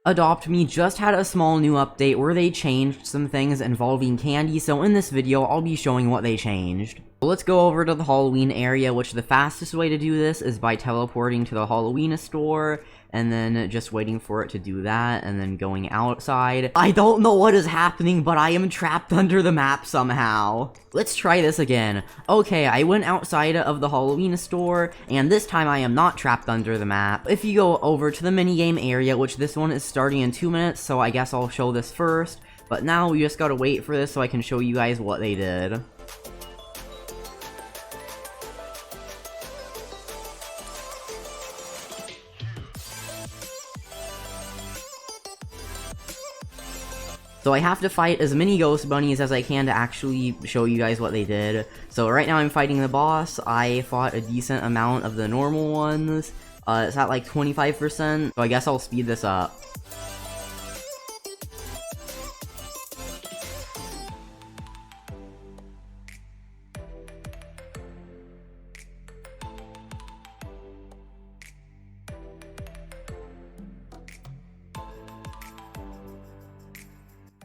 Adopt Me just had a small new update where they changed some things involving candy, so in this video, I'll be showing what they changed. Let's go over to the Halloween area, which the fastest way to do this is by teleporting to the Halloween store, and then just waiting for it to do that, and then going outside. I don't know what is happening, but I am trapped under the map somehow. Let's try this again. Okay, I went outside of the Halloween store, and this time I am not trapped under the map. If you go over to the minigame area, which this one is starting in 2 minutes, so I guess I'll show this first. But now we just gotta wait for this so I can show you guys what they did. So I have to fight as many ghost bunnies as I can to actually show you guys what they did. So right now I'm fighting the boss. I fought a decent amount of the normal ones. It's at like 25%, so I guess I'll speed this up.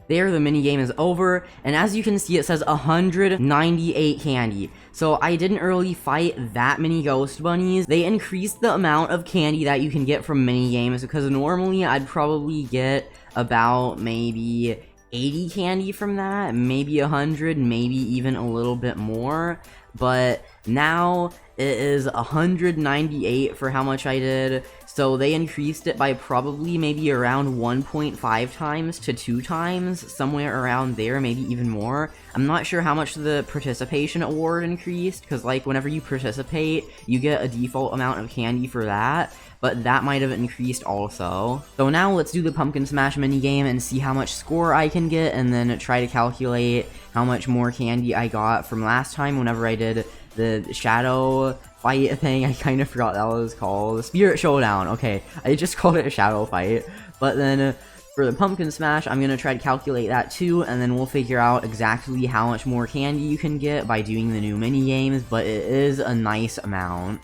There, the minigame is over, and as you can see, it says 198 candy. So I didn't really fight that many ghost bunnies. They increased the amount of candy that you can get from minigames, because normally I'd probably get about maybe 80 candy from that, maybe 100, maybe even a little bit more. But now it is 198 for how much I did, so they increased it by probably maybe around 1.5 times to 2 times, somewhere around there, maybe even more. I'm not sure how much the participation award increased, because like whenever you participate, you get a default amount of candy for that, but that might have increased also. So now let's do the pumpkin smash minigame and see how much score I can get, and then try to calculate how much more candy I got from last time whenever I did the shadow fight thing. I kind of forgot that was called. Spirit Showdown. Okay, I just called it a shadow fight. But then for the pumpkin smash, I'm gonna try to calculate that too, and then we'll figure out exactly how much more candy you can get by doing the new mini games, but it is a nice amount.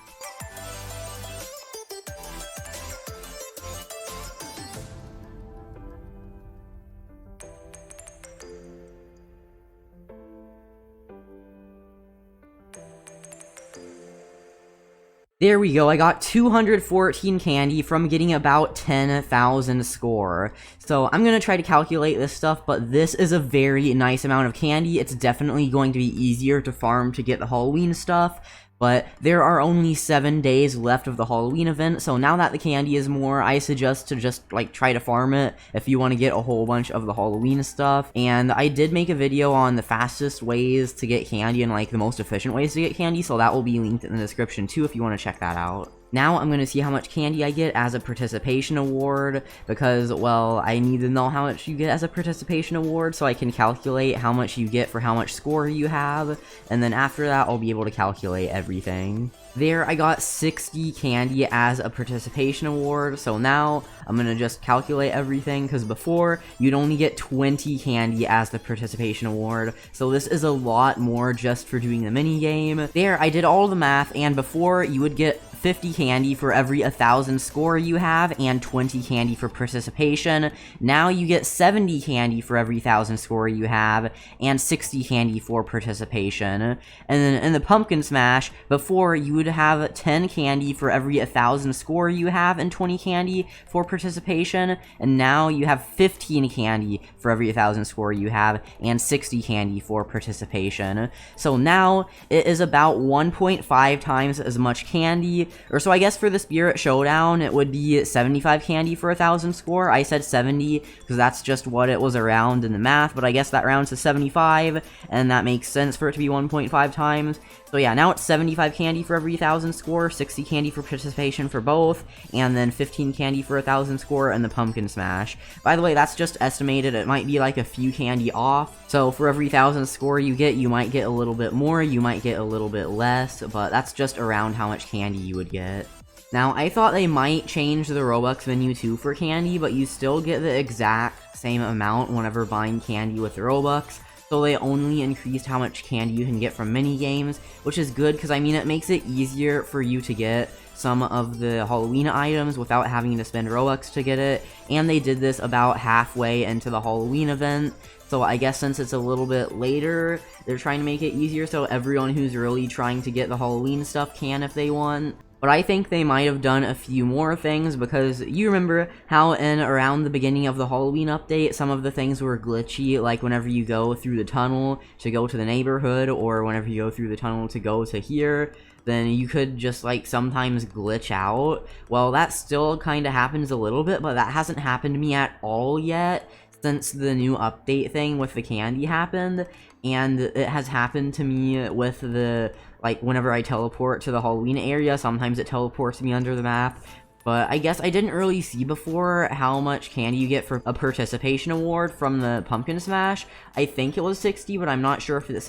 There we go, I got 214 candy from getting about 10,000 score. So I'm gonna try to calculate this stuff, but this is a very nice amount of candy. It's definitely going to be easier to farm to get the Halloween stuff, but there are only 7 days left of the Halloween event, so now that the candy is more, I suggest to just, like, try to farm it if you want to get a whole bunch of the Halloween stuff. And I did make a video on the fastest ways to get candy and, like, the most efficient ways to get candy, so that will be linked in the description too if you want to check that out. Now I'm going to see how much candy I get as a participation award, because, well, I need to know how much you get as a participation award so I can calculate how much you get for how much score you have, and then after that I'll be able to calculate everything. There, I got 60 candy as a participation award, so now I'm gonna just calculate everything, because before, you'd only get 20 candy as the participation award, so this is a lot more just for doing the minigame. There, I did all the math, and before, you would get 50 candy for every 1,000 score you have, and 20 candy for participation. Now you get 70 candy for every 1,000 score you have, and 60 candy for participation. And then in the pumpkin smash, before you would have 10 candy for every 1,000 score you have, and 20 candy for participation, and now you have 15 candy for every 1,000 score you have, and 60 candy for participation. So now, it is about 1.5 times as much candy, or so I guess for the Spirit Showdown, it would be 75 candy for 1,000 score. I said 70, because that's just what it was around in the math, but I guess that rounds to 75, and that makes sense for it to be 1.5 times. So yeah, now it's 75 candy for every 1,000 score, 60 candy for participation for both, and then 15 candy for 1,000 score in the pumpkin smash. By the way, that's just estimated. It might be like a few candy off. So for every 1,000 score you get, you might get a little bit more, you might get a little bit less, but that's just around how much candy you would get. Now, I thought they might change the Robux menu too for candy, but you still get the exact same amount whenever buying candy with Robux. so they only increased how much candy you can get from minigames, which is good because, I mean, it makes it easier for you to get some of the Halloween items without having to spend Robux to get it, and they did this about halfway into the Halloween event, so I guess since it's a little bit later, they're trying to make it easier so everyone who's really trying to get the Halloween stuff can if they want. But I think they might have done a few more things, because you remember how in around the beginning of the Halloween update, some of the things were glitchy, like whenever you go through the tunnel to go to the neighborhood, or whenever you go through the tunnel to go to here, then you could just, like, sometimes glitch out. Well, that still kind of happens a little bit, but that hasn't happened to me at all yet, since the new update thing with the candy happened, and it has happened to me with the, like, whenever I teleport to the Halloween area, sometimes it teleports me under the map. But I guess I didn't really see before how much candy you get for a participation award from the Pumpkin Smash. I think it was 60, but I'm not sure if it's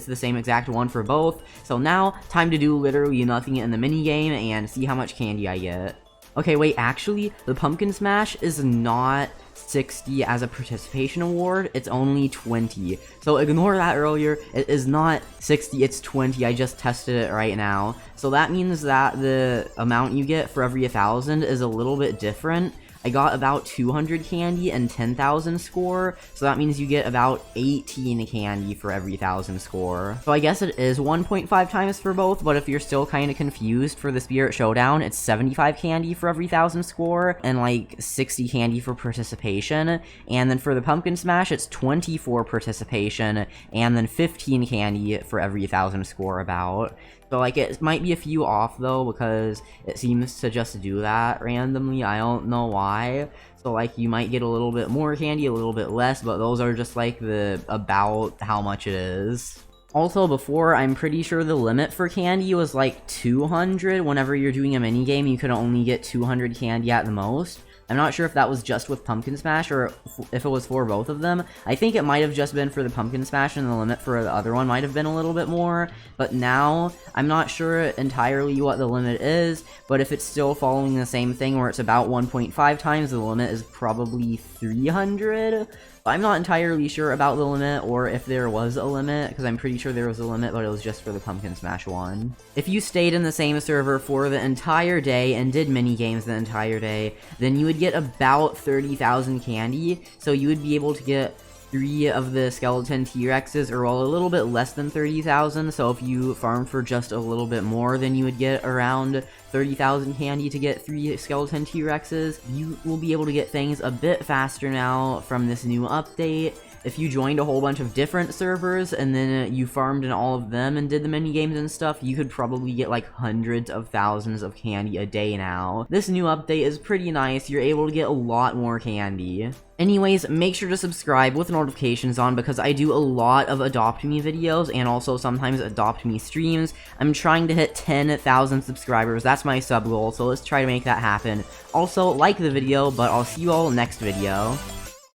the same exact one for both. So now, time to do literally nothing in the minigame and see how much candy I get. Okay, wait, actually, the Pumpkin Smash is not 60 as a participation award, it's only 20. So ignore that earlier, it is not 60, it's 20, I just tested it right now. So that means that the amount you get for every 1,000 is a little bit different. I got about 200 candy and 10,000 score, so that means you get about 18 candy for every 1,000 score. So I guess it is 1.5 times for both, but if you're still kind of confused, for the Spirit Showdown, it's 75 candy for every 1,000 score, and like 60 candy for participation, and then for the Pumpkin Smash, it's 24 participation, and then 15 candy for every 1,000 score about. So, like, it might be a few off, though, because it seems to just do that randomly. I don't know why. So, like, you might get a little bit more candy, a little bit less, but those are just, like, about how much it is. Also, before, I'm pretty sure the limit for candy was, like, 200. Whenever you're doing a minigame, you could only get 200 candy at the most. I'm not sure if that was just with Pumpkin Smash or if it was for both of them. I think it might have just been for the Pumpkin Smash, and the limit for the other one might have been a little bit more. But now, I'm not sure entirely what the limit is, but if it's still following the same thing where it's about 1.5 times, the limit is probably 300. I'm not entirely sure about the limit, or if there was a limit, because I'm pretty sure there was a limit, but it was just for the Pumpkin Smash one. If you stayed in the same server for the entire day and did minigames the entire day, then you would get about 30,000 candy, so you would be able to get 3 of the skeleton T-Rexes, or well, a little bit less than 30,000, so if you farm for just a little bit more, then you would get around 30,000 candy to get 3 skeleton T-Rexes. You will be able to get things a bit faster now from this new update. If you joined a whole bunch of different servers, and then you farmed in all of them and did the minigames and stuff, you could probably get like hundreds of thousands of candy a day now. This new update is pretty nice, you're able to get a lot more candy. Anyways, make sure to subscribe with notifications on, because I do a lot of Adopt Me videos and also sometimes Adopt Me streams. I'm trying to hit 10,000 subscribers, that's my sub goal, so let's try to make that happen. Also, like the video, but I'll see you all next video.